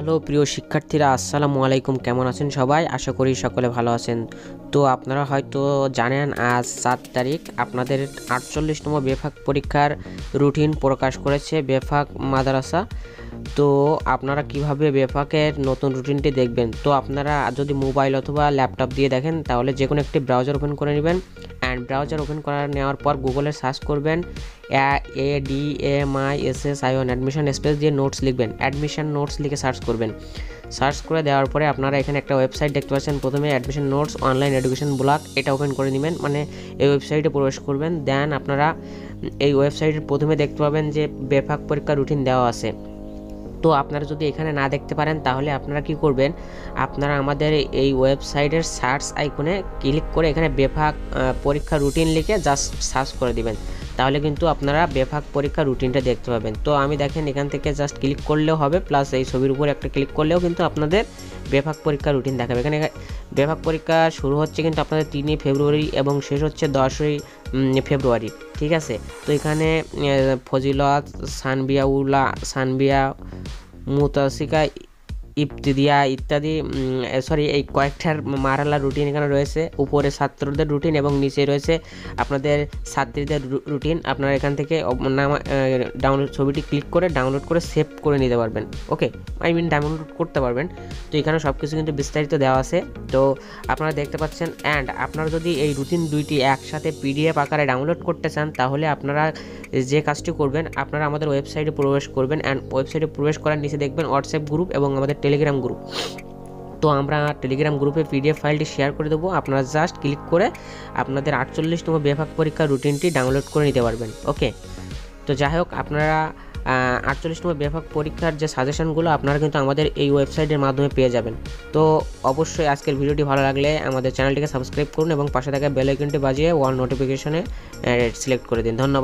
Hello প্রিয় শিক্ষার্থীরা, আসসালামু আলাইকুম। কেমন আছেন সবাই? আশা করি সকলে ভালো আছেন। তো আপনারা হয়তো জানেন আজ 7 তারিখ আপনাদের 48তম বেফাক পরীক্ষার রুটিন প্রকাশ করেছে বেফাক মাদ্রাসা। তো আপনারা কিভাবে বেফাকের নতুন রুটিনটি দেখবেন, তো আপনারা যদি মোবাইল অথবা ল্যাপটপ দিয়ে দেখেন তাহলে যে কোনো একটি ব্রাউজার ওপেন করে নেবেন। অ্যান্ড ব্রাউজার ওপেন করে নেওয়ার পর গুগলে সার্চ করবেন ADMISSION অ্যাডমিশন স্পেস দিয়ে নোটস লিখবেন, অ্যাডমিশন নোটস লিখে সার্চ করবেন। সার্চ করে দেওয়ার পরে আপনারা এখানে একটা ওয়েবসাইট দেখতে পাচ্ছেন। প্রথমে admission notes online education blog, এটা ওপেন করে নেবেন, মানে এই ওয়েবসাইটে প্রবেশ করবেন। দেন আপনারা এই ওয়েবসাইটের প্রথমে দেখতে পাবেন যে বেফাক পরীক্ষা রুটিন দেওয়া আছে। তো আপনারা যদি এখানে না দেখতে পারেন তাহলে আপনারা কি করবেন, আপনারা আমাদের এই ওয়েবসাইটের সার্চ আইকনে ক্লিক করে এখানে বেফাক পরীক্ষা রুটিন লিখে জাস্ট সার্চ করে দিবেন, তাহলে কিন্তু আপনারা বেফাক পরীক্ষা রুটিনটা দেখতে পাবেন। তো আমি দেখেন এখান থেকে জাস্ট ক্লিক করলেও হবে, প্লাস এই ছবির উপর একটা ক্লিক করলেও কিন্তু আপনাদের বেফাক পরীক্ষা রুটিন দেখাবে। এখানে বেফাক পরীক্ষা শুরু হচ্ছে কিন্তু আপনাদের 3 ফেব্রুয়ারি এবং শেষ হচ্ছে 10 ফেব্রুয়ারি, ঠিক আছে। তো এখানে ফজিলত, সানবিয়া, মুতাসিকা, ইবতিদিয়া ইত্যাদি এই কয়েকটার মারহালা রুটিন এখানে রয়েছে। উপরে ছাত্রদের রুটিন এবং নিচে রয়েছে আপনাদের ছাত্রীদের রুটিন। আপনারা এখান থেকে ডাউনলোড ছবিটি ক্লিক করে ডাউনলোড করে সেভ করে নিতে পারবেন। ওকে, ডাউনলোড করতে পারবেন। তো এখানে সব কিছু কিন্তু বিস্তারিত দেওয়া আছে। তো আপনারা দেখতে পাচ্ছেন। অ্যান্ড আপনারা যদি এই রুটিন দুইটি একসাথে PDF আকারে ডাউনলোড করতে চান তাহলে আপনারা যে কাজটি করবেন, আপনারা আমাদের ওয়েবসাইটে প্রবেশ করবেন। অ্যান্ড ওয়েবসাইটে প্রবেশ করার নিচে দেখবেন হোয়াটসঅ্যাপ গ্রুপ এবং আমাদের টেলিগ্রাম গ্রুপ। তো আমরা টেলিগ্রাম গ্রুপে PDF ফাইলটি শেয়ার করে দেবো, আপনারা জাস্ট ক্লিক করে আপনাদের 48তম বেফাক পরীক্ষার রুটিনটি ডাউনলোড করে নিতে পারবেন। ওকে, তো যাই হোক, আপনারা 48তম বেফাক পরীক্ষার যে সাজেশনগুলো আপনারা কিন্তু আমাদের এই ওয়েবসাইটের মাধ্যমে পেয়ে যাবেন। তো অবশ্যই আজকের ভিডিওটি ভালো লাগলে আমাদের চ্যানেলটিকে সাবস্ক্রাইব করুন এবং পাশে থাকা বেল আইকনটি বাজিয়ে অল নোটিফিকেশনে সিলেক্ট করে দিন। ধন্যবাদ।